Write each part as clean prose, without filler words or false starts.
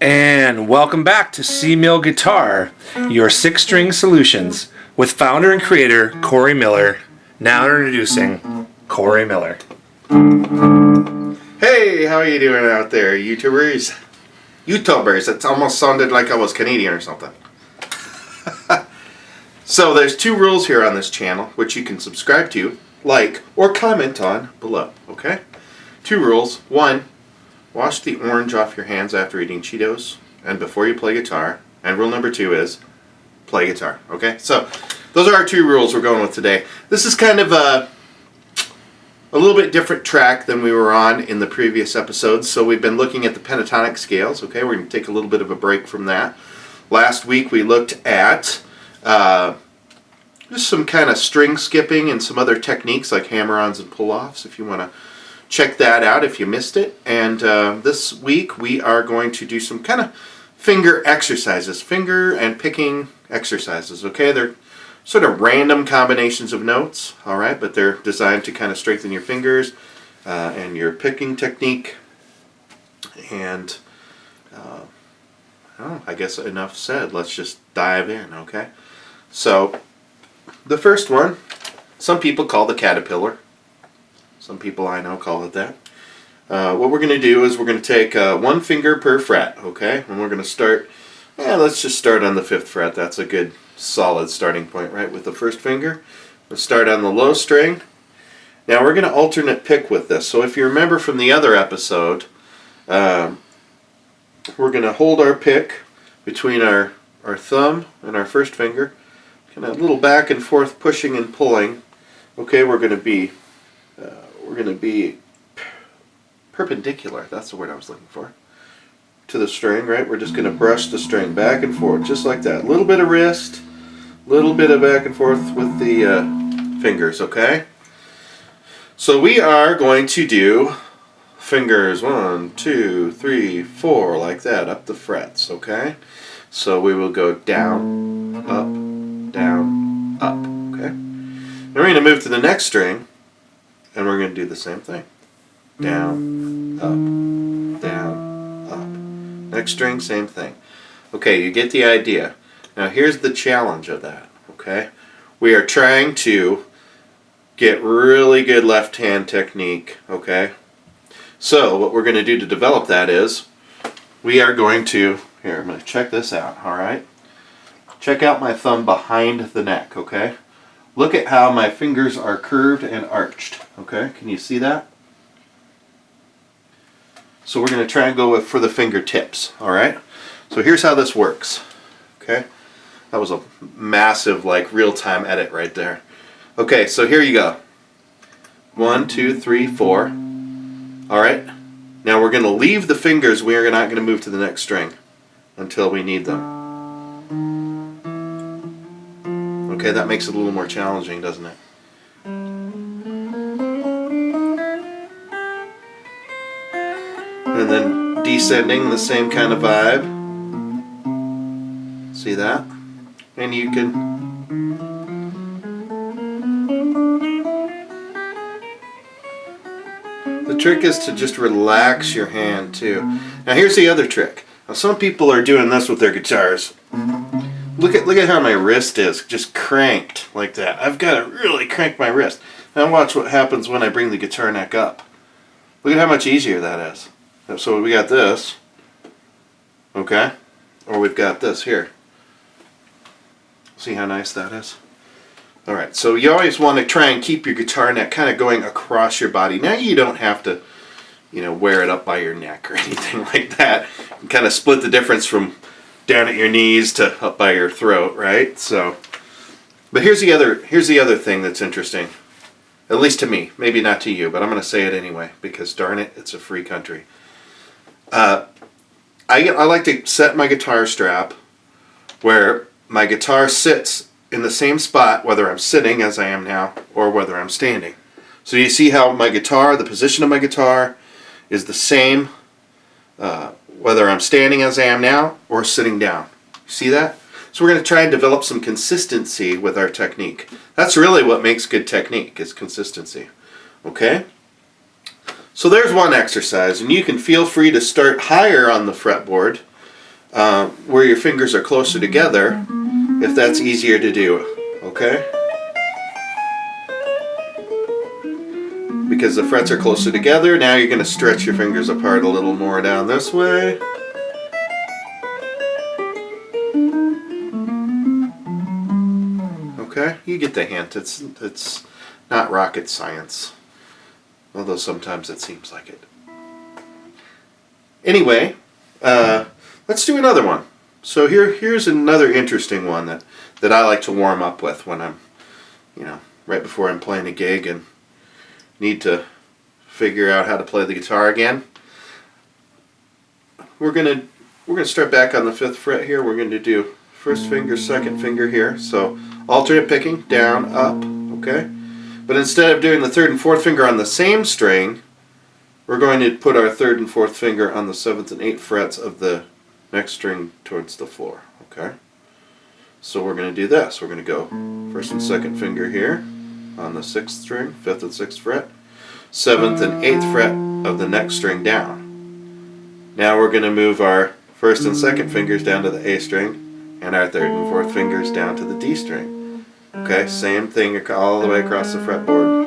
And welcome back to C-Mill Guitar, your six-string solutions, with founder and creator Cory Miller. Now introducing Cory Miller. Hey, how are you doing out there, YouTubers? YouTubers, it almost sounded like I was Canadian or something. So there's two rules here on this channel, which you can subscribe to, like, or comment on below, okay? Two rules. One, wash the orange off your hands after eating Cheetos and before you play guitar. And rule number two is play guitar, okay? So those are our two rules we're going with today. This is kind of a little bit different track than we were on in the previous episodes. So we've been looking at the pentatonic scales, okay? We're going to take a little bit of a break from that. Last week we looked at just some kind of string skipping and some other techniques like hammer-ons and pull-offs if you want to check that out if you missed it. And this week we are going to do some kind of finger exercises, finger and picking exercises, okay? They're sort of random combinations of notes, all right, but they're designed to kind of strengthen your fingers and your picking technique. And I guess enough said. Let's just dive in, okay? So the first one, some people call the caterpillar. Some people I know call it that. What we're going to do is we're going to take one finger per fret, okay? And we're going to start, let's just start on the 5th fret. That's a good solid starting point, right, with the first finger. Let's start on the low string. Now we're going to alternate pick with this. So if you remember from the other episode, we're going to hold our pick between our thumb and our first finger. Kind of a little back and forth pushing and pulling. Okay, we're going to be perpendicular, that's the word I was looking for, to the string, right? We're just going to brush the string back and forth, just like that. A little bit of wrist, a little bit of back and forth with the fingers, okay? So we are going to do fingers 1, 2, 3, 4, like that, up the frets, okay? So we will go down, up, okay? Then we're going to move to the next string, and we're going to do the same thing. Down, up. Next string, same thing. Okay, you get the idea. Now here's the challenge of that, okay? We are trying to get really good left hand technique, okay? So what we're going to do to develop that is we are going to, here, I'm going to check this out, alright? Check out my thumb behind the neck, okay? Look at how my fingers are curved and arched, okay? Can you see that? So we're going to try and go for the fingertips, alright? So here's how this works, okay? That was a massive, like, real-time edit right there. Okay, so here you go. 1, 2, 3, 4. Alright? Now we're going to leave the fingers. We are not going to move to the next string until we need them. Okay, that makes it a little more challenging, doesn't it? And then descending, the same kind of vibe. See that? And you can the trick is to just relax your hand too. Now here's the other trick. Now some people are doing this with their guitars. Look at how my wrist is just cranked like that. I've got to really crank my wrist. Now watch what happens when I bring the guitar neck up. Look at how much easier that is. So we got this, okay, or we've got this here. See how nice that is? Alright, so you always want to try and keep your guitar neck kind of going across your body. Now you don't have to, wear it up by your neck or anything like that. You can kind of split the difference from down at your knees to up by your throat, right? So, but here's the other thing that's interesting. At least to me, maybe not to you, but I'm going to say it anyway because darn it, it's a free country. I like to set my guitar strap where my guitar sits in the same spot whether I'm sitting as I am now or whether I'm standing. So you see how my guitar, the position of my guitar is the same whether I'm standing as I am now or sitting down. See that? So we're going to try and develop some consistency with our technique. That's really what makes good technique, is consistency. Okay? So there's one exercise, and you can feel free to start higher on the fretboard where your fingers are closer together, if that's easier to do, okay? Because the frets are closer together, now you're going to stretch your fingers apart a little more down this way. Okay, you get the hint. It's not rocket science, although sometimes it seems like it. Anyway, let's do another one. So here's another interesting one that I like to warm up with when I'm, right before I'm playing a gig and need to figure out how to play the guitar again. We're gonna start back on the 5th fret here. We're going to do first finger, second finger here. So alternate picking, down, up, okay? But instead of doing the 3rd and 4th finger on the same string, we're going to put our 3rd and 4th finger on the 7th and 8th frets of the next string towards the floor, okay? So we're going to do this. We're going to go 1st and 2nd finger here on the 6th string, 5th and 6th fret, 7th and 8th fret of the next string down. Now we're going to move our 1st and 2nd fingers down to the A string and our 3rd and 4th fingers down to the D string. Okay, same thing all the way across the fretboard.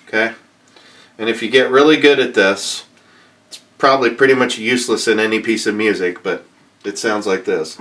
Okay, and if you get really good at this, it's probably pretty much useless in any piece of music, but it sounds like this.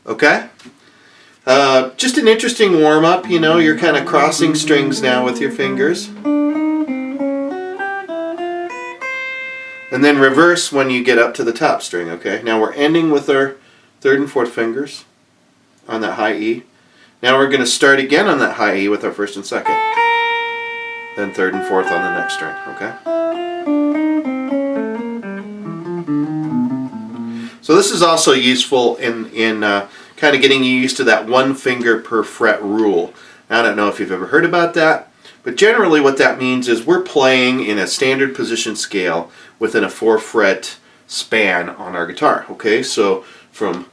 Okay? Just an interesting warm-up, you're kind of crossing strings now with your fingers. And then reverse when you get up to the top string, okay? Now we're ending with our 3rd and 4th fingers on that high E. Now we're going to start again on that high E with our 1st and 2nd. Then 3rd and 4th on the next string, okay? So this is also useful in kind of getting you used to that 1 finger per fret rule. I don't know if you've ever heard about that, but generally what that means is we're playing in a standard position scale within a 4 fret span on our guitar, okay? So from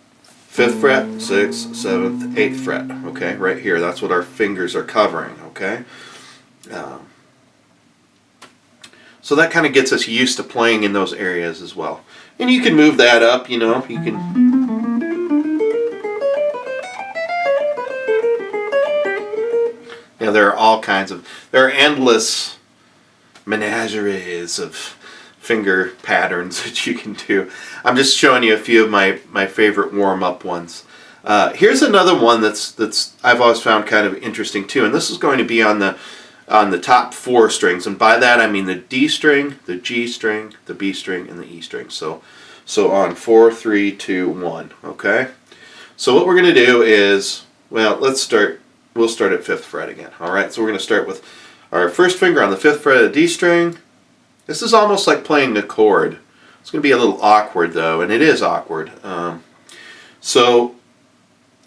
5th fret, 6th, 7th, 8th fret, okay? Right here, that's what our fingers are covering, okay? So that kind of gets us used to playing in those areas as well. And you can move that up, you can... there are all kinds of... There are endless menageries of finger patterns that you can do. I'm just showing you a few of my favorite warm-up ones. Here's another one that's I've always found kind of interesting too, and this is going to be on the top 4 strings, and by that I mean the D string, the G string, the B string, and the E string. So on 4, 3, 2, 1. Okay. So what we're going to do is, well, we'll start at 5th fret again. All right. So we're going to start with our first finger on the 5th fret of the D string. This is almost like playing a chord. It's going to be a little awkward though, and it is awkward. So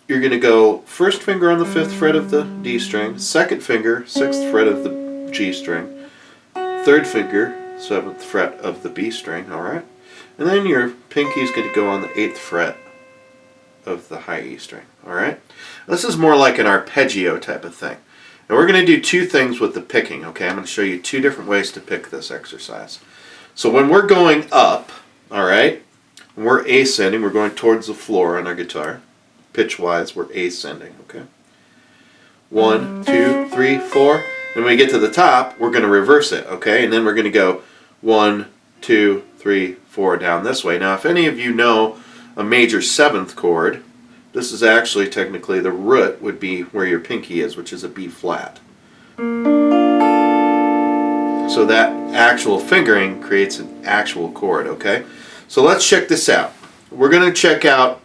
you're going to go first finger on the 5th fret of the D string, second finger, 6th fret of the G string, third finger, 7th fret of the B string, alright? And then your pinky is going to go on the 8th fret of the high E string, alright? This is more like an arpeggio type of thing. And we're going to do 2 things with the picking, okay? I'm going to show you 2 different ways to pick this exercise. So when we're going up, alright, when we're ascending, we're going towards the floor on our guitar. Pitch-wise, we're ascending, okay? 1, 2, 3, 4. And when we get to the top, we're going to reverse it, okay? And then we're going to go 1, 2, 3, 4 down this way. Now, if any of you know a major 7th chord, this is actually technically the root would be where your pinky is, which is a B flat. So that actual fingering creates an actual chord, okay? So let's check this out. We're going to check out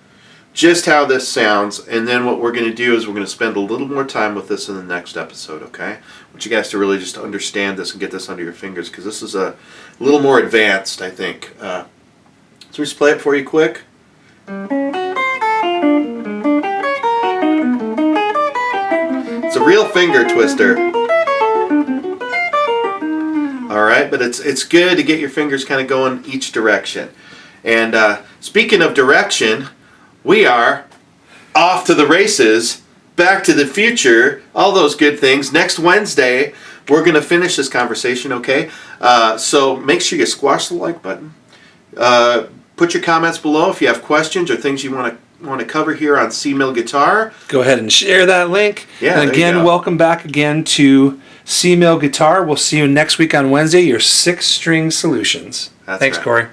just how this sounds, and then what we're going to do is we're going to spend a little more time with this in the next episode, okay? I want you guys to really just understand this and get this under your fingers, because this is a little more advanced, I think. So we just play it for you quick. It's a real finger twister. Alright, but it's good to get your fingers kind of going each direction. And speaking of direction, we are off to the races Back to the Future, all those good things. Next Wednesday, we're going to finish this conversation, okay? So make sure you squash the like button. Put your comments below if you have questions or things you want to cover here on C-Mill Guitar. Go ahead and share that link. Yeah, and again, welcome back again to C-Mill Guitar. We'll see you next week on Wednesday, your 6-string solutions. That's Thanks, right. Cory.